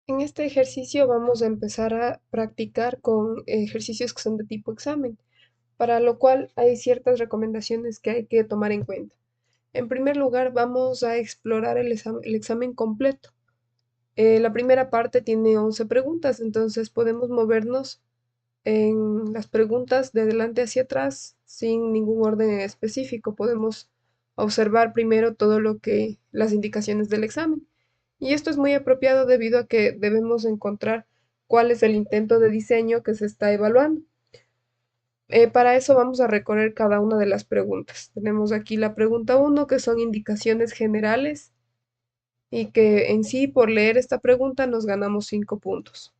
En este ejercicio vamos a empezar a practicar con ejercicios que son de tipo examen, para lo cual hay ciertas recomendaciones que hay que tomar en cuenta. En primer lugar, vamos a explorar el examen completo. La primera parte tiene 11 preguntas, entonces podemos movernos en las preguntas de adelante hacia atrás sin ningún orden en específico. Podemos observar primero todo lo que las indicaciones del examen. Y esto es muy apropiado debido a que debemos encontrar cuál es el intento de diseño que se está evaluando. Para eso vamos a recorrer cada una de las preguntas. Tenemos aquí la pregunta uno, que son indicaciones generales y que en sí por leer esta pregunta nos ganamos 5 puntos.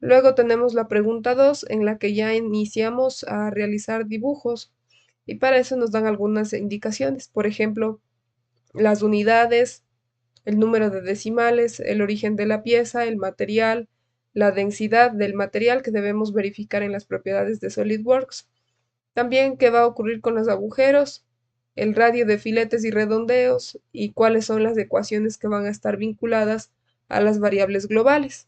Luego tenemos la pregunta 2, en la que ya iniciamos a realizar dibujos y para eso nos dan algunas indicaciones. Por ejemplo, las unidades, el número de decimales, el origen de la pieza, el material, la densidad del material que debemos verificar en las propiedades de SolidWorks. También qué va a ocurrir con los agujeros, el radio de filetes y redondeos y cuáles son las ecuaciones que van a estar vinculadas a las variables globales.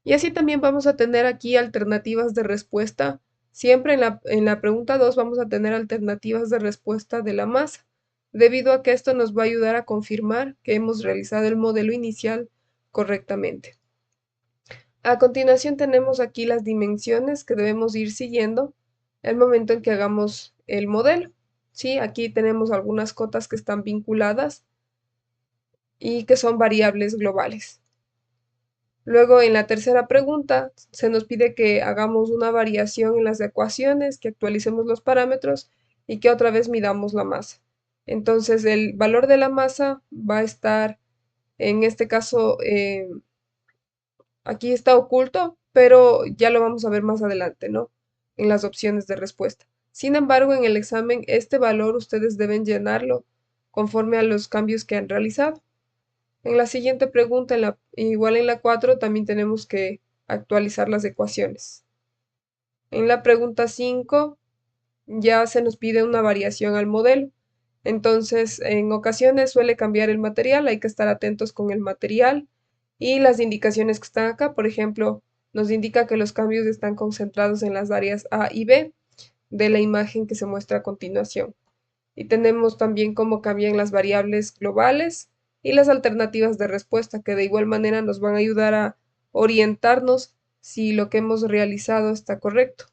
Y así también vamos a tener aquí alternativas de respuesta. Siempre en la pregunta 2 vamos a tener alternativas de respuesta de la masa, debido a que esto nos va a ayudar a confirmar que hemos realizado el modelo inicial correctamente. A continuación tenemos aquí las dimensiones que debemos ir siguiendo el momento en que hagamos el modelo. ¿Sí? Aquí tenemos algunas cotas que están vinculadas y que son variables globales. Luego, en la tercera pregunta, se nos pide que hagamos una variación en las ecuaciones, que actualicemos los parámetros y que otra vez midamos la masa. Entonces, el valor de la masa va a estar, en este caso, aquí está oculto, pero ya lo vamos a ver más adelante, ¿no? En las opciones de respuesta. Sin embargo, en el examen, este valor ustedes deben llenarlo conforme a los cambios que han realizado. En la siguiente pregunta, igual en la 4, también tenemos que actualizar las ecuaciones. En la pregunta 5 ya se nos pide una variación al modelo. Entonces, en ocasiones suele cambiar el material, hay que estar atentos con el material y las indicaciones que están acá. Por ejemplo, nos indica que los cambios están concentrados en las áreas A y B de la imagen que se muestra a continuación. Y tenemos también cómo cambian las variables globales y las alternativas de respuesta, que de igual manera nos van a ayudar a orientarnos si lo que hemos realizado está correcto.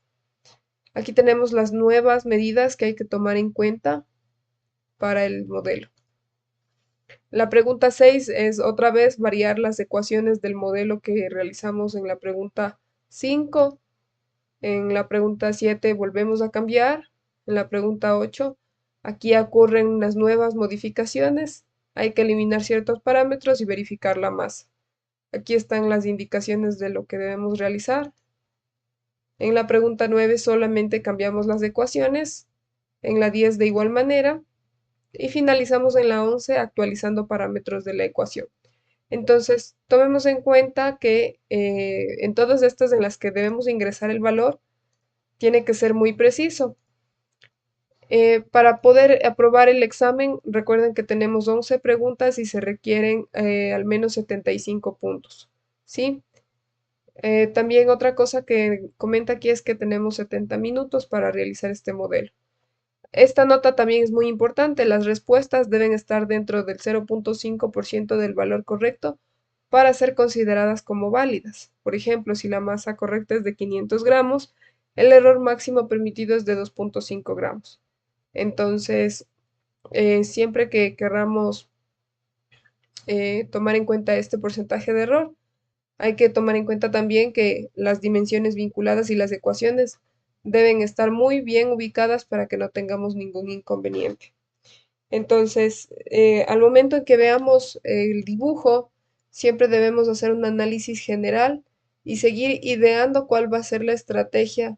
Aquí tenemos las nuevas medidas que hay que tomar en cuenta para el modelo. La pregunta 6 es otra vez variar las ecuaciones del modelo que realizamos en la pregunta 5. En la pregunta 7 volvemos a cambiar. En la pregunta 8, aquí ocurren unas nuevas modificaciones. Hay que eliminar ciertos parámetros y verificar la masa. Aquí están las indicaciones de lo que debemos realizar. En la pregunta 9 solamente cambiamos las ecuaciones. En la 10 de igual manera. Y finalizamos en la 11 actualizando parámetros de la ecuación. Entonces, tomemos en cuenta que en todas estas en las que debemos ingresar el valor, tiene que ser muy preciso. Para poder aprobar el examen, recuerden que tenemos 11 preguntas y se requieren al menos 75 puntos, ¿sí? También otra cosa que comenta aquí es que tenemos 70 minutos para realizar este modelo. Esta nota también es muy importante. Las respuestas deben estar dentro del 0.5% del valor correcto para ser consideradas como válidas. Por ejemplo, si la masa correcta es de 500 gramos, el error máximo permitido es de 2.5 gramos. Entonces, siempre que querramos tomar en cuenta este porcentaje de error, hay que tomar en cuenta también que las dimensiones vinculadas y las ecuaciones deben estar muy bien ubicadas para que no tengamos ningún inconveniente. Entonces, al momento en que veamos el dibujo, siempre debemos hacer un análisis general y seguir ideando cuál va a ser la estrategia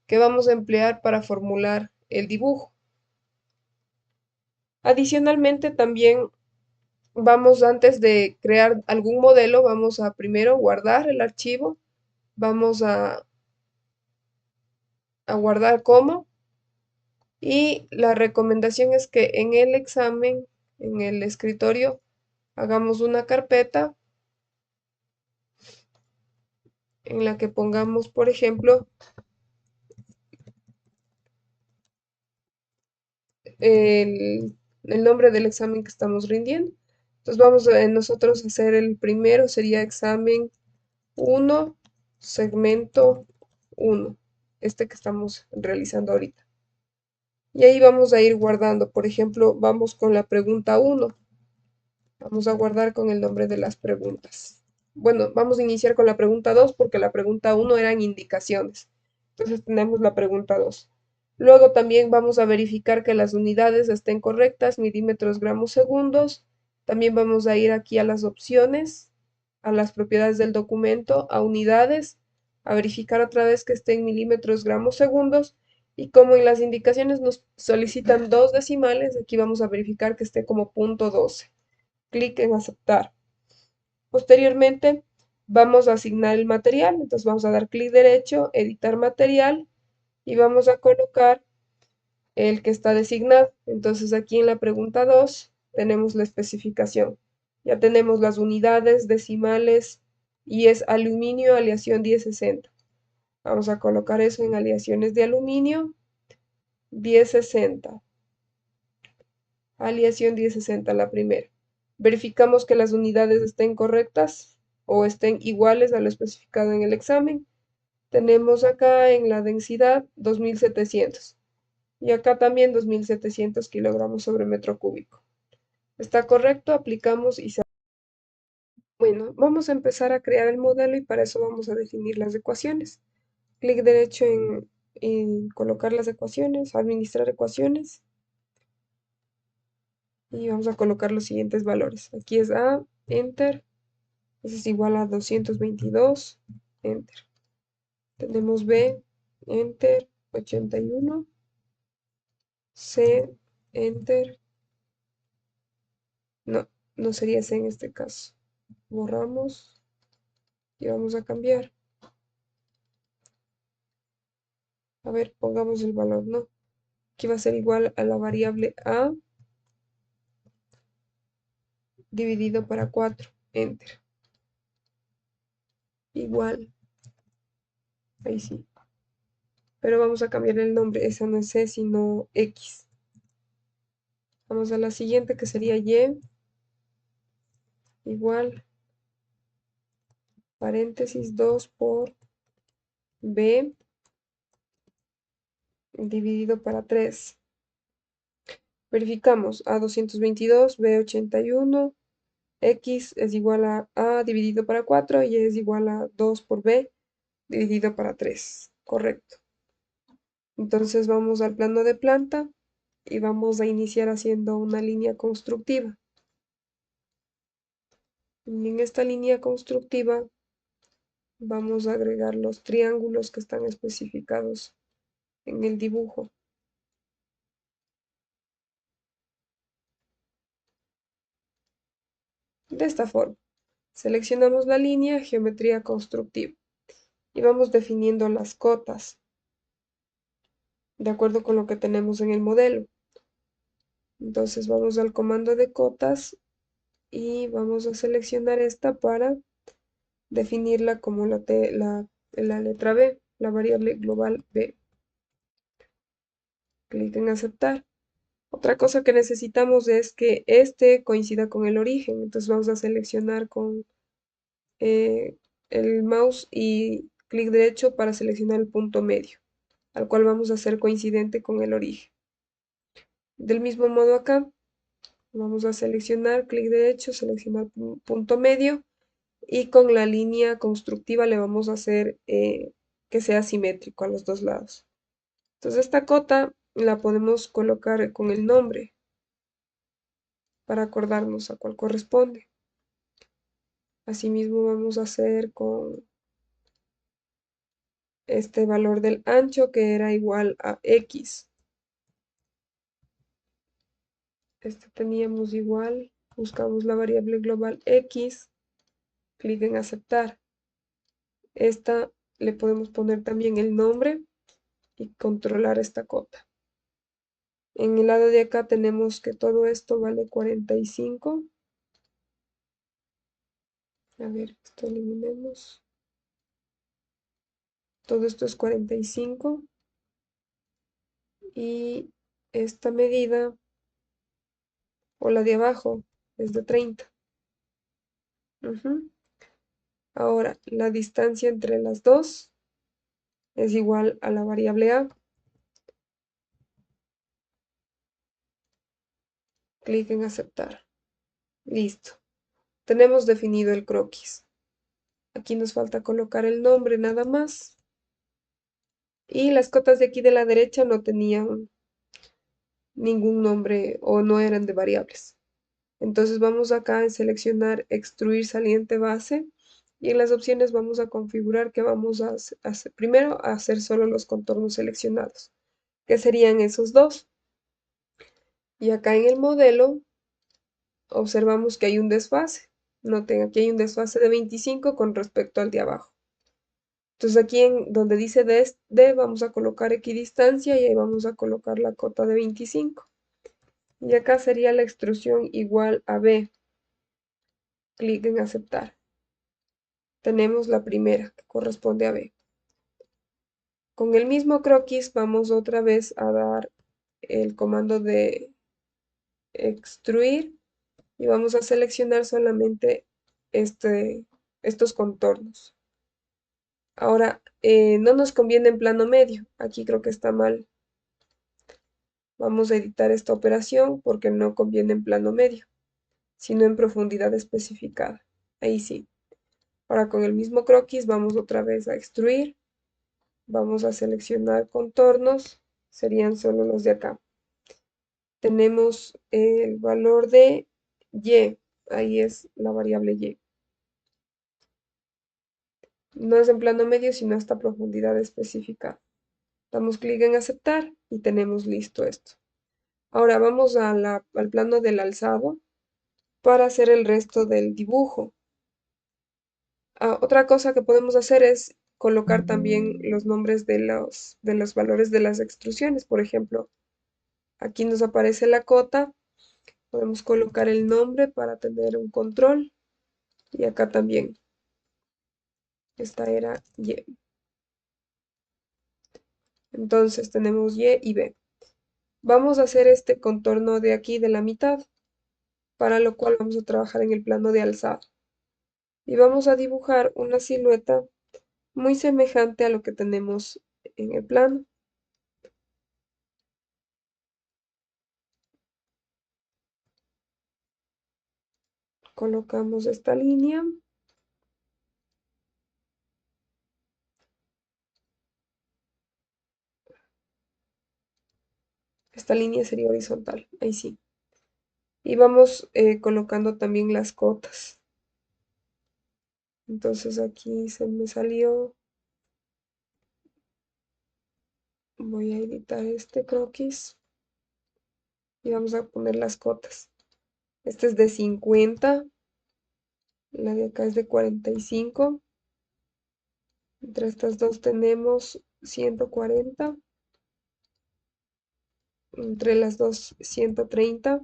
que vamos a emplear para formular el dibujo. Adicionalmente, también vamos, antes de crear algún modelo, vamos a primero guardar el archivo, vamos a guardar como, y la recomendación es que en el examen, en el escritorio, hagamos una carpeta en la que pongamos, por ejemplo, el nombre del examen que estamos rindiendo. Entonces vamos a nosotros a hacer el primero, sería examen 1, segmento 1, este que estamos realizando ahorita. Y ahí vamos a ir guardando, por ejemplo, vamos con la pregunta 1. Vamos a guardar con el nombre de las preguntas. Bueno, vamos a iniciar con la pregunta 2 porque la pregunta 1 eran indicaciones. Entonces tenemos la pregunta 2. Luego también vamos a verificar que las unidades estén correctas, milímetros, gramos, segundos. También vamos a ir aquí a las opciones, a las propiedades del documento, a unidades, a verificar otra vez que estén milímetros, gramos, segundos. Y como en las indicaciones nos solicitan dos decimales, aquí vamos a verificar que esté como punto 12. Clic en aceptar. Posteriormente vamos a asignar el material, entonces vamos a dar clic derecho, editar material y vamos a colocar el que está designado. Entonces aquí en la pregunta 2 tenemos la especificación. Ya tenemos las unidades, decimales y es aluminio, aleación 1060. Vamos a colocar eso en aleaciones de aluminio 1060. Aleación 1060, la primera. Verificamos que las unidades estén correctas o estén iguales a lo especificado en el examen. Tenemos acá en la densidad 2700 y acá también 2700 kilogramos sobre metro cúbico. Está correcto, aplicamos y se... Bueno, vamos a empezar a crear el modelo y para eso vamos a definir las ecuaciones. Clic derecho en colocar las ecuaciones, administrar ecuaciones y vamos a colocar los siguientes valores. Aquí es A, Enter, eso es igual a 222, Enter. Tenemos B, Enter, 81, C, Enter, no, no sería C en este caso. Borramos y vamos a cambiar. A ver, pongamos el valor, ¿no? Aquí va a ser igual a la variable A dividido para 4, Enter. Igual, ahí sí. Pero vamos a cambiar el nombre, esa no es C, sino X. Vamos a la siguiente que sería Y, igual, paréntesis 2 por B dividido para 3. Verificamos A 222, B 81, X es igual a dividido para 4 y es igual a 2 por B dividido para 3. Correcto. Entonces vamos al plano de planta y vamos a iniciar haciendo una línea constructiva. Y en esta línea constructiva vamos a agregar los triángulos que están especificados en el dibujo. De esta forma, seleccionamos la línea geometría constructiva y vamos definiendo las cotas de acuerdo con lo que tenemos en el modelo. Entonces vamos al comando de cotas y vamos a seleccionar esta para definirla como la letra B, la variable global B. Clic en aceptar. Otra cosa que necesitamos es que este coincida con el origen. Entonces vamos a seleccionar con eh, el mouse y clic derecho para seleccionar el punto medio, al cual vamos a hacer coincidente con el origen. Del mismo modo acá, vamos a seleccionar, clic derecho, seleccionar punto medio y con la línea constructiva le vamos a hacer que sea simétrico a los dos lados. Entonces esta cota la podemos colocar con el nombre para acordarnos a cuál corresponde. Asimismo vamos a hacer con este valor del ancho que era igual a X. Este teníamos igual, buscamos la variable global X, clic en aceptar. Esta le podemos poner también el nombre y controlar esta cota. En el lado de acá tenemos que todo esto vale 45. A ver, esto eliminemos. Todo esto es 45 y esta medida, o la de abajo, es de 30. Ujú. Ahora, la distancia entre las dos es igual a la variable a. Clic en aceptar. Listo. Tenemos definido el croquis. Aquí nos falta colocar el nombre nada más. Y las cotas de aquí de la derecha no tenían ningún nombre o no eran de variables. Entonces vamos acá a seleccionar extruir saliente base y en las opciones vamos a configurar que vamos a hacer, primero a hacer solo los contornos seleccionados, que serían esos dos. Y acá en el modelo observamos que hay un desfase. Noten, aquí hay un desfase de 25 con respecto al de abajo. Entonces aquí en donde dice D vamos a colocar equidistancia y ahí vamos a colocar la cota de 25. Y acá sería la extrusión igual a B. Clic en aceptar. Tenemos la primera que corresponde a B. Con el mismo croquis vamos otra vez a dar el comando de extruir y vamos a seleccionar solamente estos contornos. Ahora, no nos conviene en plano medio. Aquí creo que está mal. Vamos a editar esta operación porque no conviene en plano medio, sino en profundidad especificada. Ahí sí. Ahora con el mismo croquis vamos otra vez a extruir. Vamos a seleccionar contornos. Serían solo los de acá. Tenemos el valor de y. Ahí es la variable y. No es en plano medio, sino hasta profundidad específica. Damos clic en aceptar y tenemos listo esto. Ahora vamos al plano del alzado para hacer el resto del dibujo. Otra cosa que podemos hacer es colocar también los nombres de los valores de las extrusiones. Por ejemplo, aquí nos aparece la cota. Podemos colocar el nombre para tener un control. Y acá también. Esta era Y. Entonces tenemos Y y B. Vamos a hacer este contorno de aquí de la mitad, para lo cual vamos a trabajar en el plano de alzado. Y vamos a dibujar una silueta muy semejante a lo que tenemos en el plano. Colocamos esta línea. Esta línea sería horizontal, ahí sí. Y vamos colocando también las cotas. Entonces aquí se me salió. Voy a editar este croquis y vamos a poner las cotas. Este es de 50, la de acá es de 45. Entre estas dos tenemos 140. Entre las dos 130.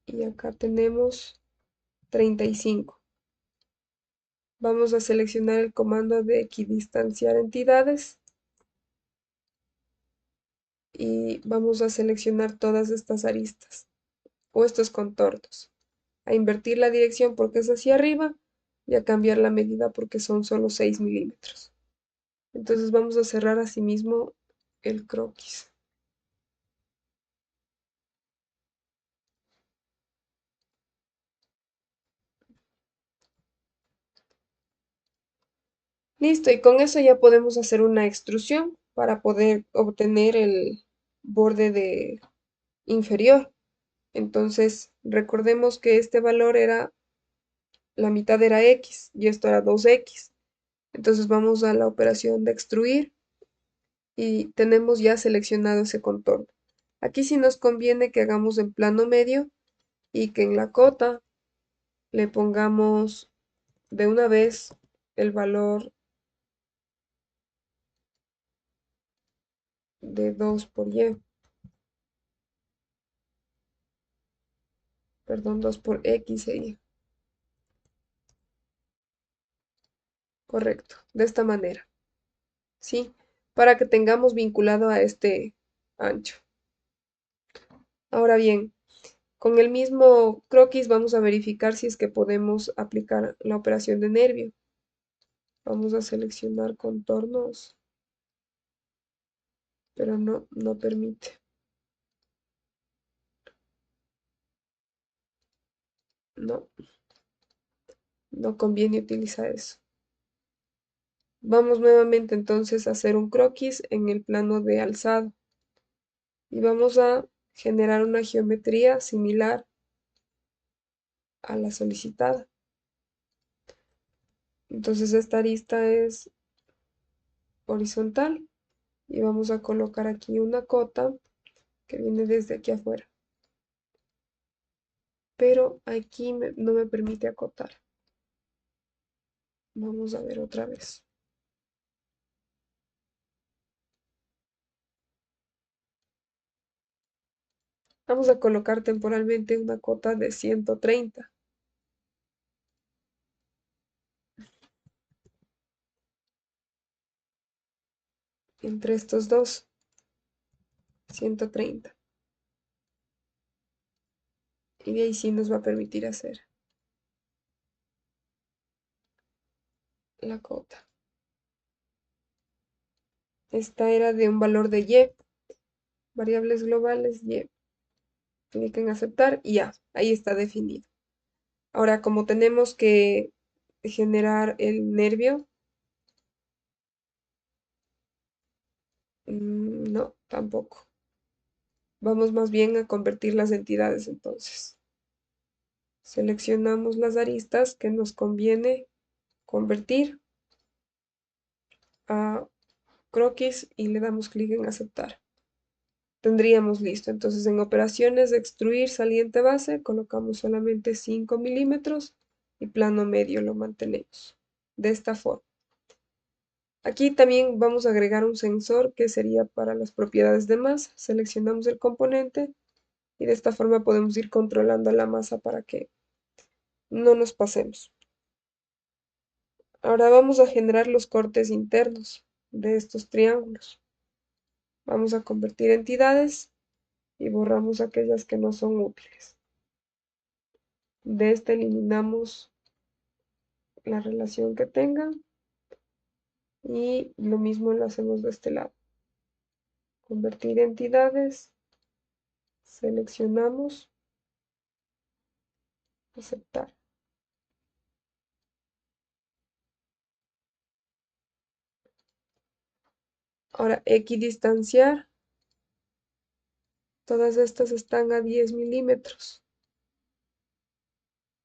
Y acá tenemos 35. Vamos a seleccionar el comando de equidistanciar entidades. Y vamos a seleccionar todas estas aristas o estos contornos. A invertir la dirección porque es hacia arriba y a cambiar la medida porque son solo 6 milímetros. Entonces vamos a cerrar asimismo el croquis. Listo, y con eso ya podemos hacer una extrusión para poder obtener el borde inferior. Entonces, recordemos que este valor era, la mitad era X y esto era 2X. Entonces vamos a la operación de extruir y tenemos ya seleccionado ese contorno. Aquí sí nos conviene que hagamos en plano medio y que en la cota le pongamos de una vez el valor de 2 por Y, perdón, 2 por X sería. Correcto, de esta manera, ¿sí? Para que tengamos vinculado a este ancho. Ahora bien, con el mismo croquis vamos a verificar si es que podemos aplicar la operación de nervio. Vamos a seleccionar contornos, pero no permite. No, no conviene utilizar eso. Vamos nuevamente entonces a hacer un croquis en el plano de alzado y vamos a generar una geometría similar a la solicitada. Entonces esta arista es horizontal y vamos a colocar aquí una cota que viene desde aquí afuera. Pero aquí no me permite acotar. Vamos a ver otra vez. Vamos a colocar temporalmente una cota de 130 entre estos dos, 130. Y de ahí sí nos va a permitir hacer la cota. Esta era de un valor de y, variables globales y. Clic en aceptar y ya, ahí está definido. Ahora, como tenemos que generar el nervio, no, tampoco. Vamos más bien a convertir las entidades entonces. Seleccionamos las aristas que nos conviene convertir a croquis y le damos clic en aceptar. Tendríamos listo. Entonces en operaciones de extruir saliente base colocamos solamente 5 milímetros y plano medio lo mantenemos de esta forma. Aquí también vamos a agregar un sensor que sería para las propiedades de masa. Seleccionamos el componente y de esta forma podemos ir controlando la masa para que no nos pasemos. Ahora vamos a generar los cortes internos de estos triángulos. Vamos a convertir entidades y borramos aquellas que no son útiles. De este eliminamos la relación que tengan y lo mismo lo hacemos de este lado. Convertir entidades, seleccionamos, aceptar. Ahora equidistanciar, todas estas están a 10 milímetros.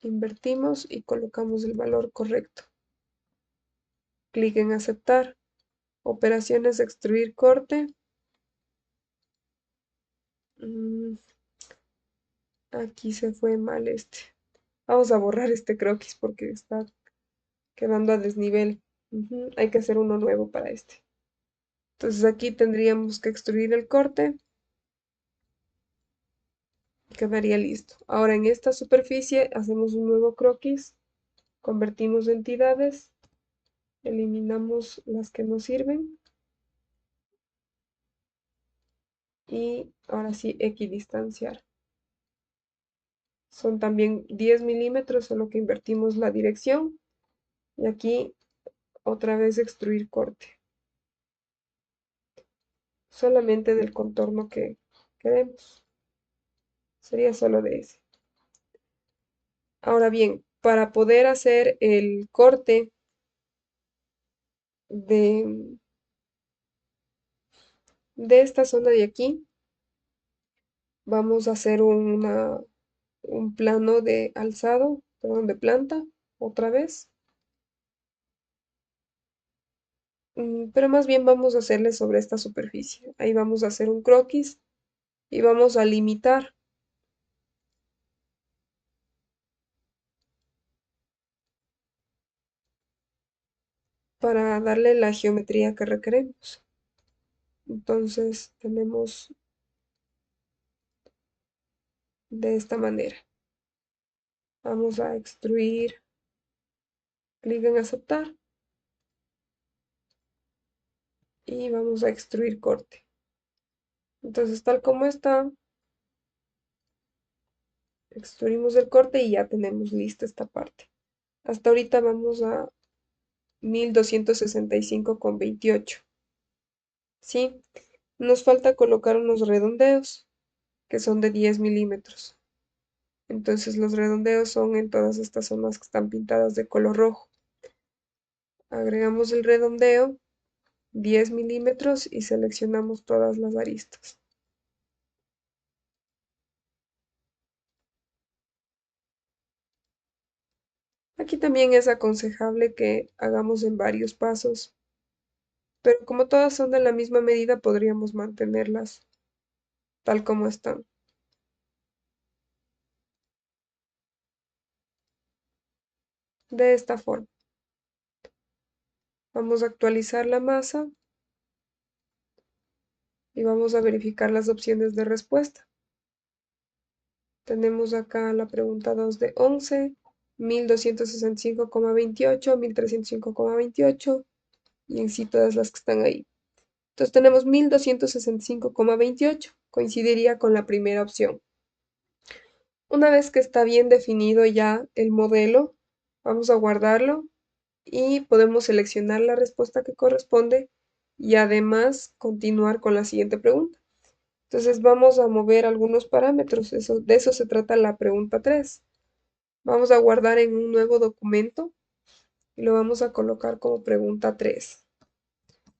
Invertimos y colocamos el valor correcto. Clic en aceptar. Operaciones de extruir corte. Aquí se fue mal este. Vamos a borrar este croquis porque está quedando a desnivel. Hay que hacer uno nuevo para este. Entonces aquí tendríamos que extruir el corte. Quedaría listo. Ahora en esta superficie hacemos un nuevo croquis. Convertimos entidades. Eliminamos las que no sirven. Y ahora sí, equidistanciar. Son también 10 milímetros, solo que invertimos la dirección. Y aquí otra vez extruir corte. Solamente del contorno que queremos. Sería solo de ese. Ahora bien, para poder hacer el corte de, de esta zona de aquí, vamos a hacer un plano de alzado, perdón, de planta, otra vez. Pero más bien vamos a hacerle sobre esta superficie. Ahí vamos a hacer un croquis y vamos a limitar para darle la geometría que requeremos. Entonces tenemos de esta manera. Vamos a extruir, clic en aceptar y vamos a extruir corte. Entonces, tal como está, extruimos el corte y ya tenemos lista esta parte. Hasta ahorita vamos a 1265,28. ¿Sí? Nos falta colocar unos redondeos, que son de 10 milímetros. Entonces los redondeos son en todas estas zonas que están pintadas de color rojo. Agregamos el redondeo, 10 milímetros, y seleccionamos todas las aristas. Aquí también es aconsejable que hagamos en varios pasos, pero como todas son de la misma medida, podríamos mantenerlas tal como están. De esta forma. Vamos a actualizar la masa y vamos a verificar las opciones de respuesta. Tenemos acá la pregunta 2 de 11, 1265,28, 1305,28 y en sí todas las que están ahí. Entonces tenemos 1265,28, coincidiría con la primera opción. Una vez que está bien definido ya el modelo, vamos a guardarlo y podemos seleccionar la respuesta que corresponde y además continuar con la siguiente pregunta. Entonces vamos a mover algunos parámetros, de eso se trata la pregunta 3. Vamos a guardar en un nuevo documento y lo vamos a colocar como pregunta 3,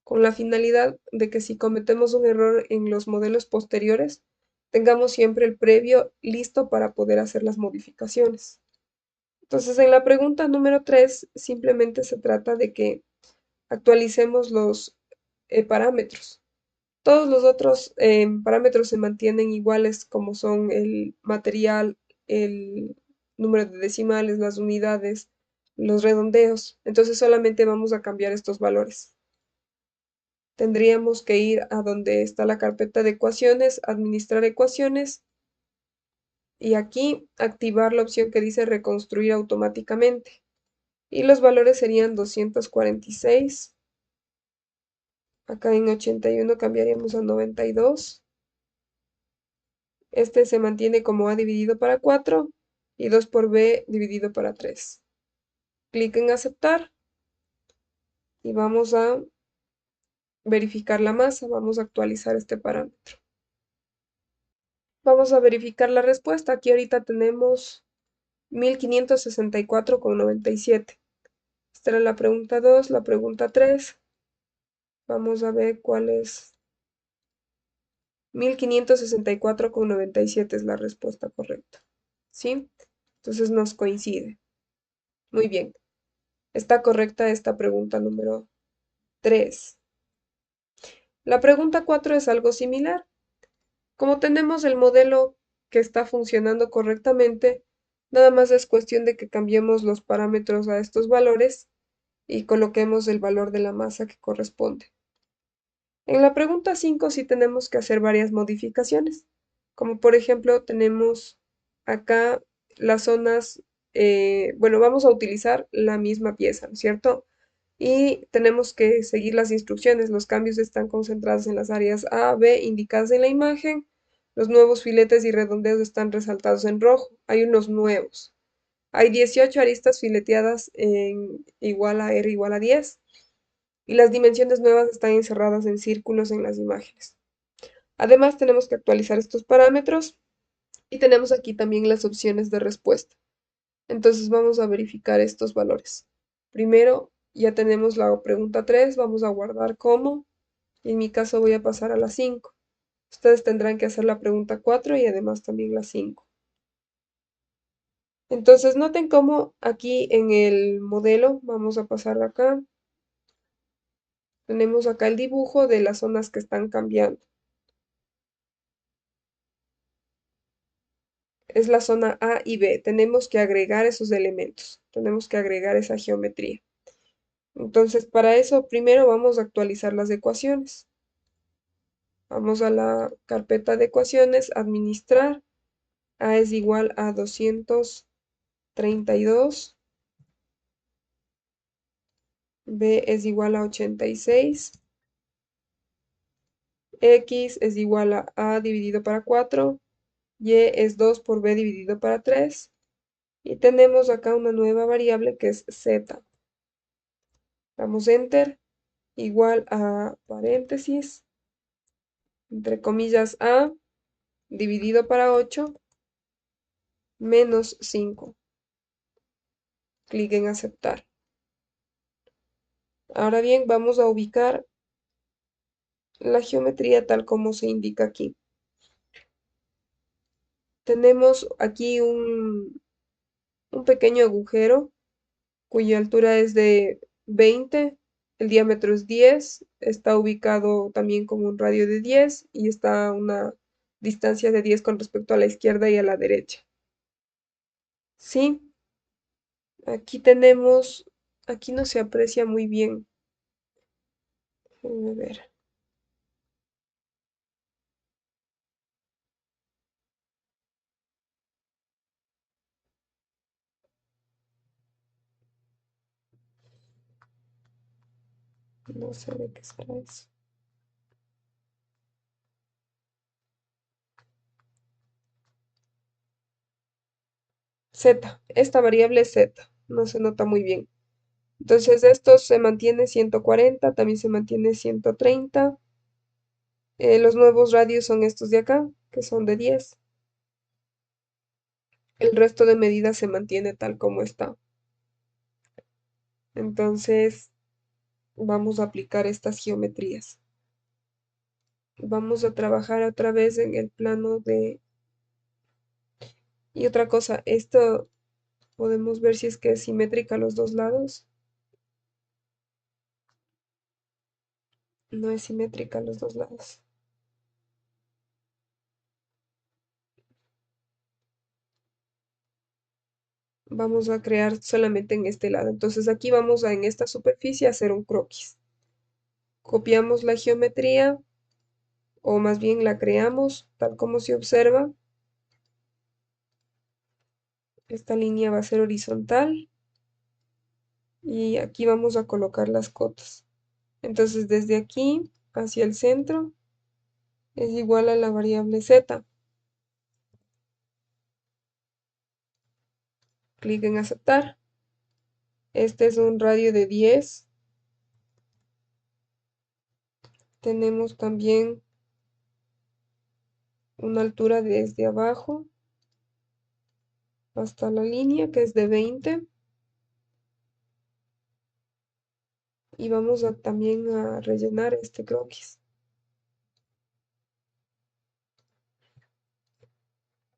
con la finalidad de que si cometemos un error en los modelos posteriores, tengamos siempre el previo listo para poder hacer las modificaciones. Entonces, en la pregunta número 3, simplemente se trata de que actualicemos los parámetros. Todos los otros parámetros se mantienen iguales, como son el material, el número de decimales, las unidades, los redondeos. Entonces solamente vamos a cambiar estos valores. Tendríamos que ir a donde está la carpeta de ecuaciones, administrar ecuaciones, y aquí activar la opción que dice reconstruir automáticamente. Y los valores serían 246. Acá en 81 cambiaríamos a 92. Este se mantiene como A dividido para 4 y 2 por B dividido para 3. Clic en aceptar y vamos a verificar la masa. Vamos a actualizar este parámetro. Vamos a verificar la respuesta. Aquí ahorita tenemos 1564,97. Esta era la pregunta 2, la pregunta 3. Vamos a ver cuál es. 1564,97 es la respuesta correcta. ¿Sí? Entonces nos coincide. Muy bien. Está correcta esta pregunta número 3. La pregunta 4 es algo similar. Como tenemos el modelo que está funcionando correctamente, nada más es cuestión de que cambiemos los parámetros a estos valores y coloquemos el valor de la masa que corresponde. En la pregunta 5 sí tenemos que hacer varias modificaciones, como por ejemplo tenemos acá las zonas, bueno, vamos a utilizar la misma pieza, ¿no es cierto? Y tenemos que seguir las instrucciones. Los cambios están concentrados en las áreas A, B, indicadas en la imagen. Los nuevos filetes y redondeos están resaltados en rojo. Hay unos nuevos. Hay 18 aristas fileteadas en igual a R igual a 10. Y las dimensiones nuevas están encerradas en círculos en las imágenes. Además, tenemos que actualizar estos parámetros y tenemos aquí también las opciones de respuesta. Entonces vamos a verificar estos valores. Primero, ya tenemos la pregunta 3, vamos a guardar como. En mi caso voy a pasar a la 5. Ustedes tendrán que hacer la pregunta 4 y además también la 5. Entonces noten cómo aquí en el modelo, vamos a pasar acá, tenemos acá el dibujo de las zonas que están cambiando. Es la zona A y B. Tenemos que agregar esos elementos. Tenemos que agregar esa geometría. Entonces, para eso, primero vamos a actualizar las ecuaciones. Vamos a la carpeta de ecuaciones, administrar. A es igual a 232. B es igual a 86. X es igual a A dividido para 4, Y es 2 por B dividido para 3. Y tenemos acá una nueva variable que es Z. Damos Enter, igual a paréntesis, entre comillas A dividido para 8 menos 5. Clic en aceptar. Ahora bien, vamos a ubicar la geometría tal como se indica aquí. Tenemos aquí un pequeño agujero cuya altura es de 20, el diámetro es 10, está ubicado también con un radio de 10 y está a una distancia de 10 con respecto a la izquierda y a la derecha. ¿Sí? Aquí tenemos, aquí no se aprecia muy bien. Déjenme ver. No sé de qué será eso. Z, esta variable es Z, no se nota muy bien. Entonces esto se mantiene 140, también se mantiene 130. Los nuevos radios son estos de acá, que son de 10. El resto de medidas se mantiene tal como está. Entonces vamos a aplicar estas geometrías. Vamos a trabajar otra vez en el plano de... Y otra cosa, esto podemos ver si es que es simétrica a los dos lados. No es simétrica a los dos lados. Vamos a crear solamente en este lado. Entonces aquí vamos a en esta superficie a hacer un croquis. Copiamos la geometría, o más bien la creamos, tal como se observa. Esta línea va a ser horizontal y aquí vamos a colocar las cotas. Entonces desde aquí hacia el centro es igual a la variable z. Clic en aceptar. Este es un radio de 10. Tenemos también una altura desde abajo hasta la línea que es de 20. Y vamos a también a rellenar este croquis.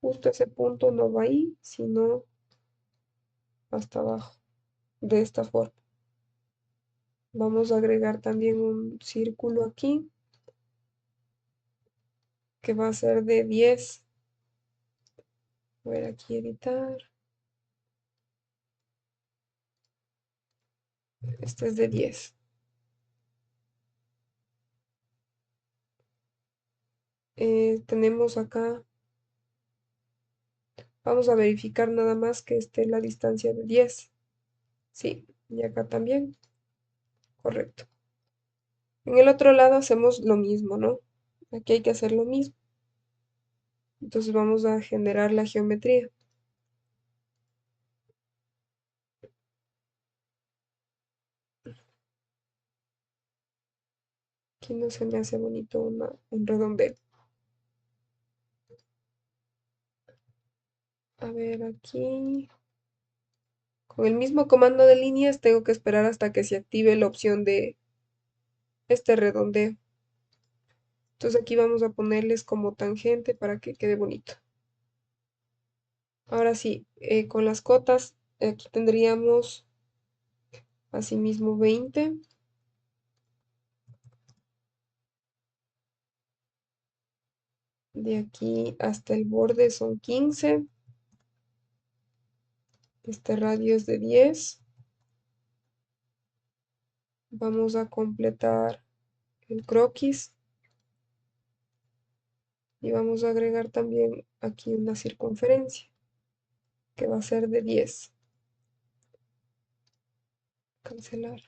Justo ese punto no va ahí, sino hasta abajo, de esta forma. Vamos a agregar también un círculo aquí, que va a ser de 10. Voy a ver aquí editar. Este es de 10. Tenemos acá, vamos a verificar nada más que esté la distancia de 10. Sí, y acá también, correcto. En el otro lado hacemos lo mismo, ¿no? Aquí hay que hacer lo mismo. Entonces vamos a generar la geometría. Aquí no se me hace bonito un redondeo. A ver, aquí. Con el mismo comando de líneas tengo que esperar hasta que se active la opción de este redondeo. Entonces aquí vamos a ponerles como tangente para que quede bonito. Ahora sí, con las cotas, aquí tendríamos asimismo 20. De aquí hasta el borde son 15. Este radio es de 10. Vamos a completar el croquis. Y vamos a agregar también aquí una circunferencia, que va a ser de 10. Cancelar.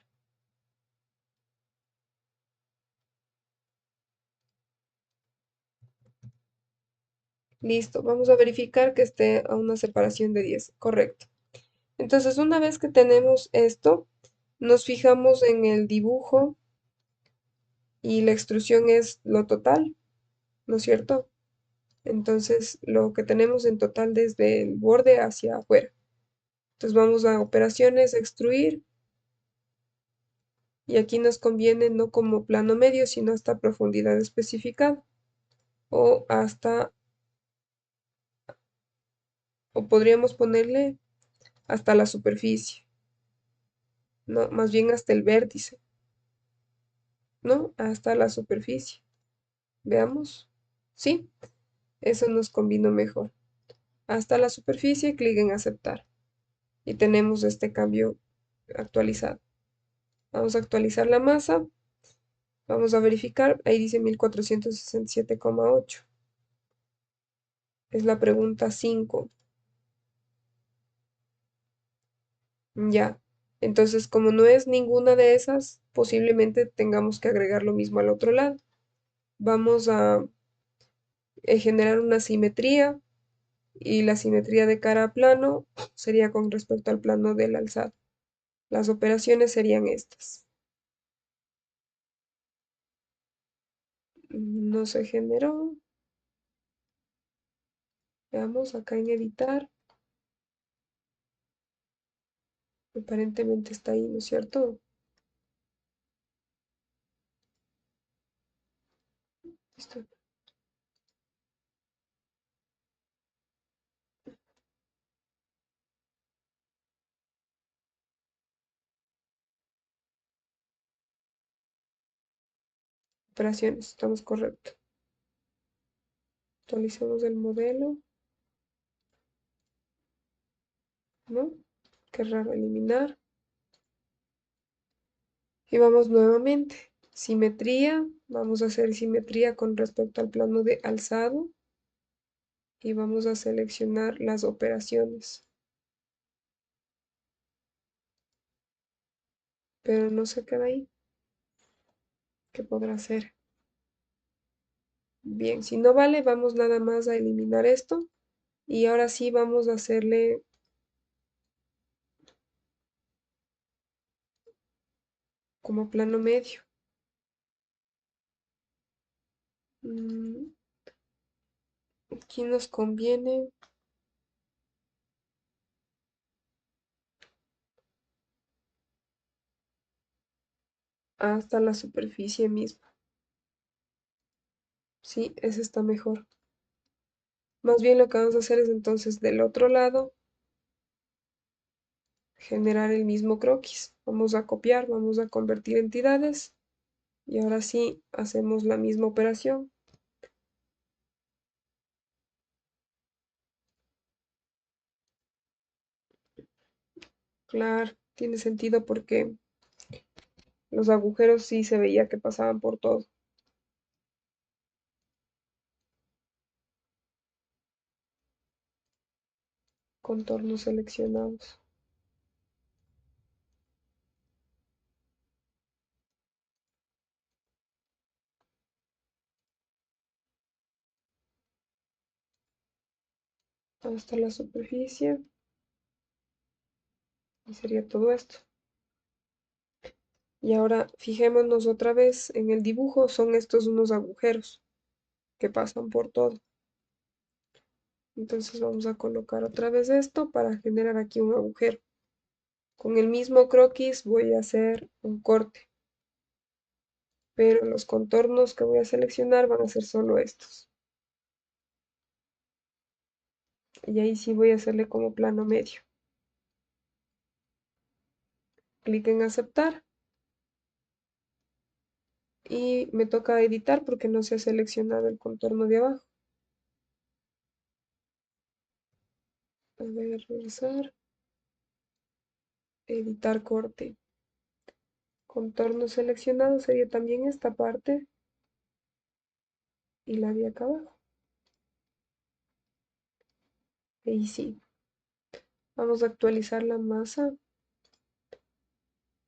Listo, vamos a verificar que esté a una separación de 10. Correcto. Entonces, una vez que tenemos esto, nos fijamos en el dibujo y la extrusión es lo total, ¿no es cierto? Entonces, lo que tenemos en total desde el borde hacia afuera. Entonces, vamos a operaciones, extruir, y aquí nos conviene no como plano medio, sino hasta profundidad especificada, o hasta, o podríamos ponerle hasta la superficie, no, más bien hasta el vértice, ¿no? Hasta la superficie. Veamos. Sí, eso nos combinó mejor. Hasta la superficie, clic en aceptar. Y tenemos este cambio actualizado. Vamos a actualizar la masa. Vamos a verificar. Ahí dice 1467,8. Es la pregunta 5. Ya. Entonces, como no es ninguna de esas, posiblemente tengamos que agregar lo mismo al otro lado. Vamos a generar una simetría, y la simetría de cara a plano sería con respecto al plano del alzado. Las operaciones serían estas. No se generó. Veamos acá en editar. Aparentemente está ahí, ¿no es cierto? Listo. Operaciones, estamos correcto. Actualicemos el modelo, ¿no? Qué raro, eliminar. Y vamos nuevamente. Simetría. Vamos a hacer simetría con respecto al plano de alzado. Y vamos a seleccionar las operaciones. Pero no se queda ahí. ¿Qué podrá hacer? Bien, si no vale, vamos nada más a eliminar esto. Y ahora sí vamos a hacerle como plano medio. Aquí nos conviene hasta la superficie misma. Sí, ese está mejor. Más bien lo que vamos a hacer es entonces del otro lado generar el mismo croquis. Vamos a copiar, vamos a convertir entidades y ahora sí hacemos la misma operación. Claro, tiene sentido porque los agujeros sí se veía que pasaban por todo. Contornos seleccionados. Hasta la superficie y sería todo esto. Y ahora fijémonos otra vez en el dibujo, son estos unos agujeros que pasan por todo. Entonces vamos a colocar otra vez esto para generar aquí un agujero. Con el mismo croquis voy a hacer un corte, pero los contornos que voy a seleccionar van a ser solo estos. Y ahí sí voy a hacerle como plano medio. Clic en aceptar y me toca editar porque no se ha seleccionado el contorno de abajo. A ver, regresar, editar corte. Contorno seleccionado sería también esta parte y la de acá abajo. Ahí sí. Vamos a actualizar la masa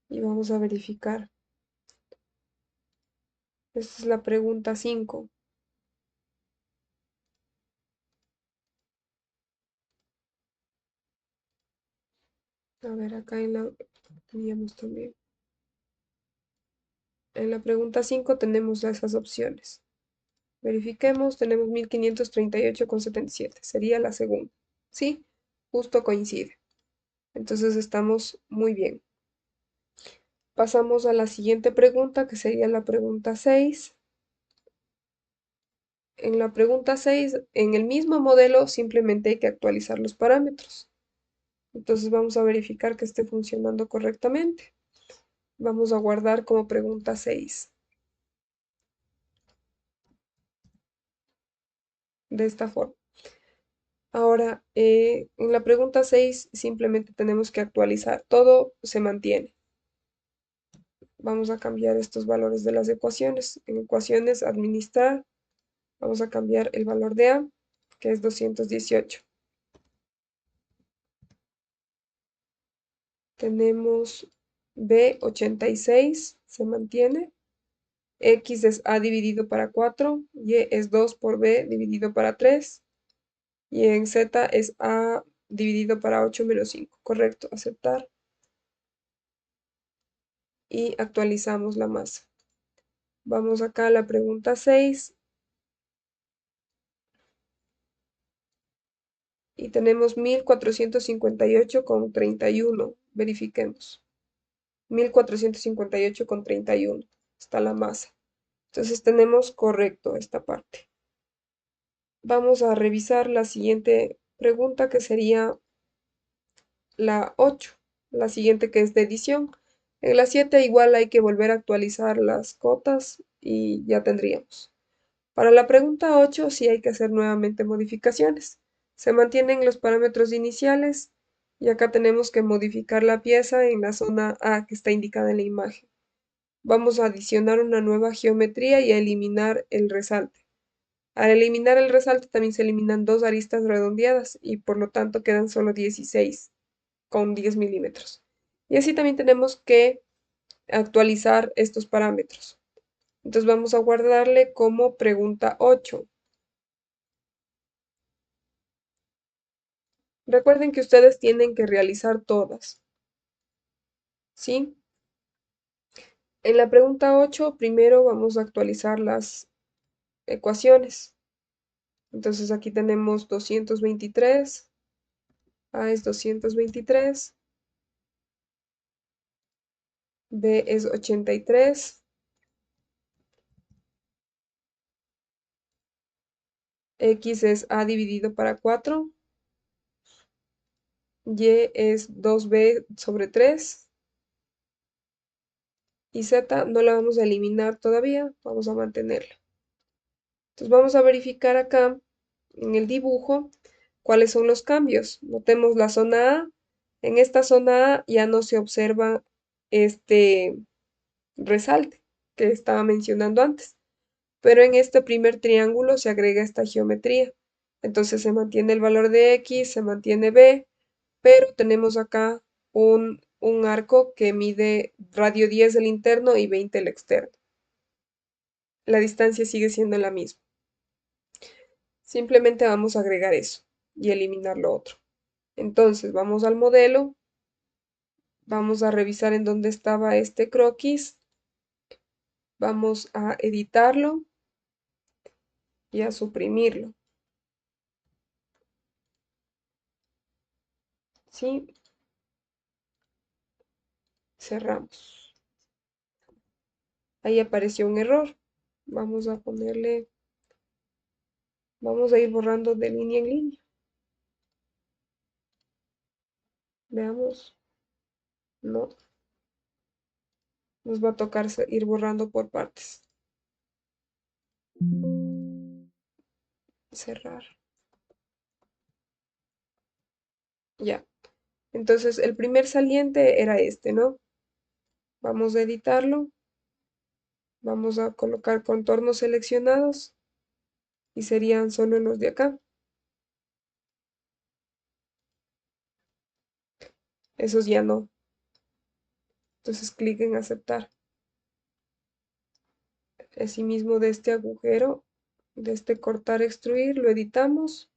y vamos a verificar. Esta es la pregunta 5. A ver, acá en la teníamos también. En la pregunta 5 tenemos esas opciones. Verifiquemos, tenemos 1538,77. Sería la segunda. Sí, justo coincide. Entonces estamos muy bien. Pasamos a la siguiente pregunta, que sería la pregunta 6. En la pregunta 6, en el mismo modelo, simplemente hay que actualizar los parámetros. Entonces vamos a verificar que esté funcionando correctamente. Vamos a guardar como pregunta 6. De esta forma. Ahora, en la pregunta 6 simplemente tenemos que actualizar. Todo se mantiene. Vamos a cambiar estos valores de las ecuaciones. En ecuaciones, administrar. Vamos a cambiar el valor de A, que es 218. Tenemos B, 86, se mantiene. X es A dividido para 4. Y es 2 por B dividido para 3. Y en Z es A dividido para 8 menos 5. Correcto, aceptar. Y actualizamos la masa. Vamos acá a la pregunta 6 y tenemos 1458,31. Verifiquemos. 1458,31 está la masa. Entonces tenemos correcto esta parte. Vamos a revisar la siguiente pregunta, que sería la 8, la siguiente, que es de edición. En la 7 igual hay que volver a actualizar las cotas y ya tendríamos. Para la pregunta 8 sí hay que hacer nuevamente modificaciones. Se mantienen los parámetros iniciales y acá tenemos que modificar la pieza en la zona A que está indicada en la imagen. Vamos a adicionar una nueva geometría y a eliminar el resalte. Al eliminar el resalte también se eliminan dos aristas redondeadas y por lo tanto quedan solo 16 con 10 milímetros. Y así también tenemos que actualizar estos parámetros. Entonces vamos a guardarle como pregunta 8. Recuerden que ustedes tienen que realizar todas, ¿sí? En la pregunta 8, primero vamos a actualizar las ecuaciones. Entonces aquí tenemos 223, A es 223, B es 83, X es A dividido para 4, Y es 2B sobre 3 y Z no la vamos a eliminar todavía, vamos a mantenerla. Entonces vamos a verificar acá en el dibujo cuáles son los cambios. Notemos la zona A. En esta zona A ya no se observa este resalte que estaba mencionando antes, pero en este primer triángulo se agrega esta geometría. Entonces se mantiene el valor de X, se mantiene B, pero tenemos acá un arco que mide radio 10 el interno y 20 el externo. La distancia sigue siendo la misma. Simplemente vamos a agregar eso y eliminar lo otro. Entonces vamos al modelo, vamos a revisar en dónde estaba este croquis, vamos a editarlo y a suprimirlo. ¿Sí? Cerramos. Ahí apareció un error. Vamos a ponerle, vamos a ir borrando de línea en línea. Veamos. No, nos va a tocar ir borrando por partes. Cerrar. Ya. Entonces el primer saliente era este, ¿no? Vamos a editarlo. Vamos a colocar contornos seleccionados y serían solo los de acá. Esos ya no. Entonces clic en aceptar. Asimismo de este agujero, de este cortar, extruir, lo editamos.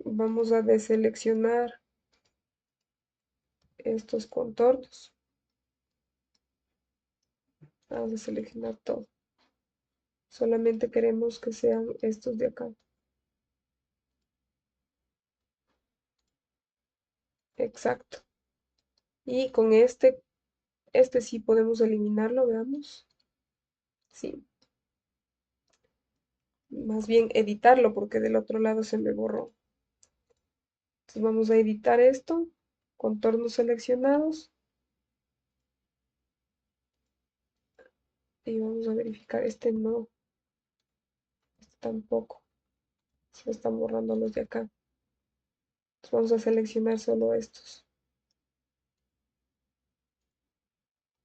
Vamos a deseleccionar estos contornos. Vamos a seleccionar todo. Solamente queremos que sean estos de acá. Exacto. Y con este sí podemos eliminarlo, veamos. Sí. Más bien editarlo porque del otro lado se me borró. Entonces vamos a editar esto. Contornos seleccionados. Y vamos a verificar. Este no. Este tampoco. Se están borrando los de acá. Entonces vamos a seleccionar solo estos.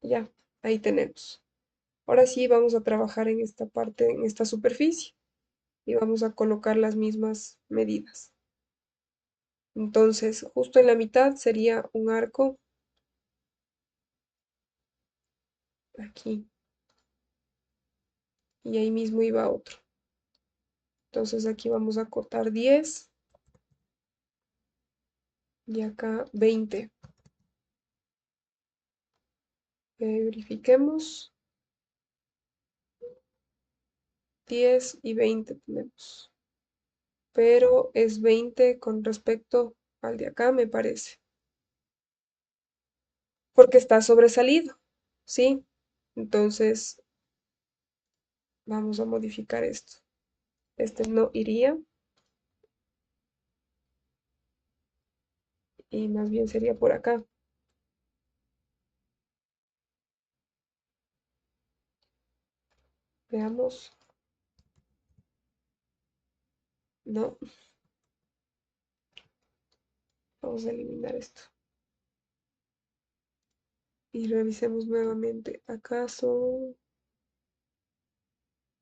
Ya, ahí tenemos. Ahora sí vamos a trabajar en esta parte, en esta superficie. Y vamos a colocar las mismas medidas. Entonces, justo en la mitad sería un arco aquí. Y ahí mismo iba otro. Entonces aquí vamos a cortar 10 y acá 20. Verifiquemos. 10 y 20 tenemos. Pero es 20 con respecto al de acá, me parece. Porque está sobresalido, ¿sí? Entonces vamos a modificar esto. Este no iría. Y más bien sería por acá. Veamos. No. Vamos a eliminar esto. Y revisemos nuevamente. ¿Acaso?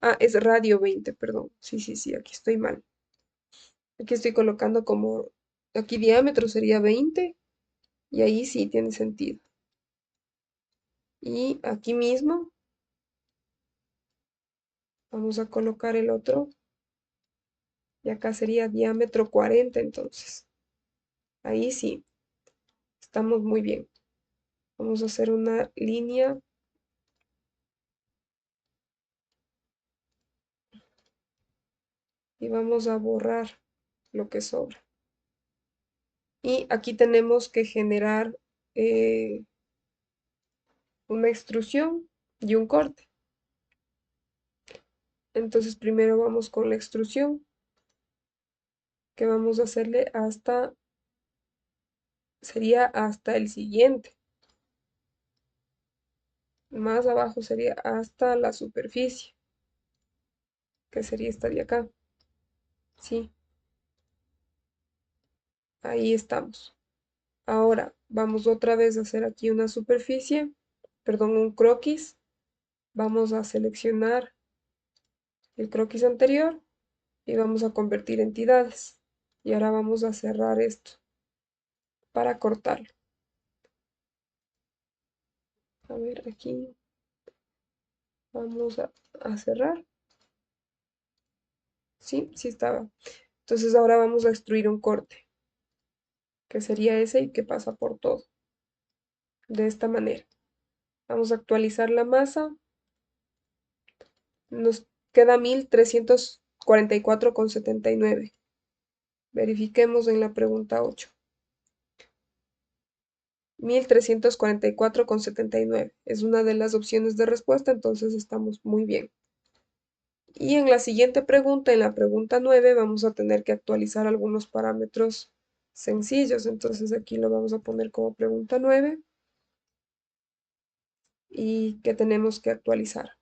Ah, es radio 20, perdón. Sí, sí, sí, aquí estoy mal. Aquí estoy colocando como, aquí diámetro sería 20 y ahí sí tiene sentido. Y aquí mismo vamos a colocar el otro y acá sería diámetro 40 entonces. Ahí sí, estamos muy bien. Vamos a hacer una línea y vamos a borrar lo que sobra. Y aquí tenemos que generar una extrusión y un corte. Entonces primero vamos con la extrusión, que vamos a hacerle hasta, sería hasta el siguiente. Más abajo sería hasta la superficie, que sería esta de acá. Sí, ahí estamos. Ahora vamos otra vez a hacer aquí una superficie, perdón, un croquis. Vamos a seleccionar el croquis anterior y vamos a convertir entidades. Y ahora vamos a cerrar esto para cortarlo. A ver, aquí vamos a cerrar. Sí, sí estaba. Entonces ahora vamos a extruir un corte, que sería ese y que pasa por todo. De esta manera. Vamos a actualizar la masa. Nos queda 1344,79. Verifiquemos en la pregunta 8. 1344,79. Es una de las opciones de respuesta, entonces estamos muy bien. Y en la siguiente pregunta, en la pregunta 9, vamos a tener que actualizar algunos parámetros sencillos. Entonces aquí lo vamos a poner como pregunta 9. ¿Y qué tenemos que actualizar?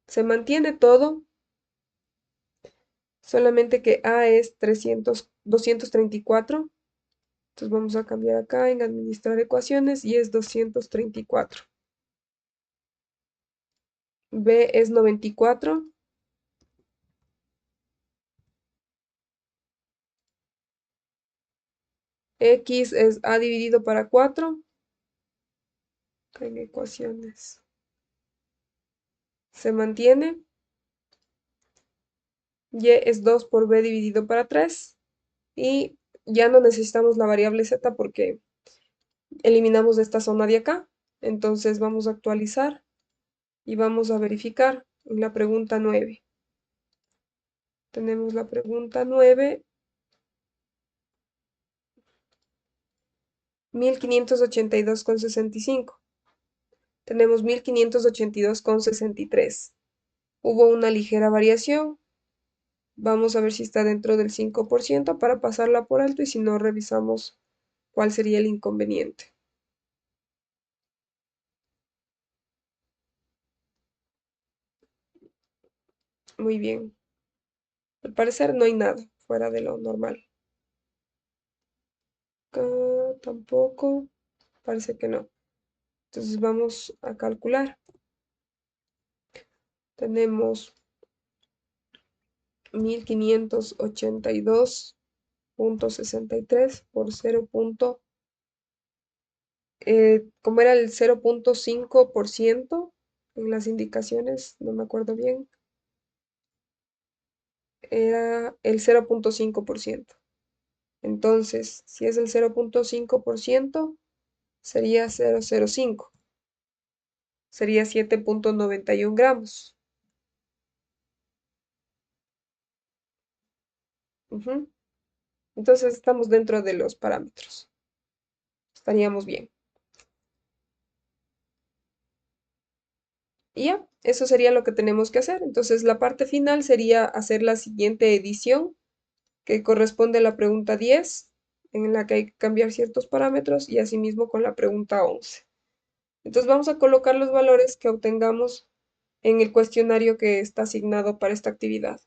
Se mantiene todo, solamente que A es 234. Entonces vamos a cambiar acá en administrar ecuaciones y es 234. B es 94. X es A dividido para 4. Acá en ecuaciones. Se mantiene. Y es 2 por B dividido para 3. Y ya no necesitamos la variable Z porque Eliminamos esta zona de acá. Entonces vamos a actualizar y vamos a verificar en la pregunta 9. Tenemos la pregunta 9, 1582,65. Tenemos 1582,63. Hubo una ligera variación. Vamos a ver si está dentro del 5% para pasarla por alto y si no, revisamos cuál sería el inconveniente. Muy bien. Al parecer no hay nada fuera de lo normal. Acá tampoco. Parece que no. Entonces vamos a calcular. Tenemos 1582,63 por 0. Como era el 0,5% en las indicaciones, no me acuerdo bien, era el 0,5%. Entonces, si es el 0,5%, sería 0,05. Sería 7,91 gramos. Ujú. Entonces estamos dentro de los parámetros. Estaríamos bien. Y ya, eso sería lo que tenemos que hacer. Entonces la parte final sería hacer la siguiente edición, que corresponde a la pregunta 10, en la que hay que cambiar ciertos parámetros, y asimismo con la pregunta 11. Entonces vamos a colocar los valores que obtengamos en el cuestionario que está asignado para esta actividad.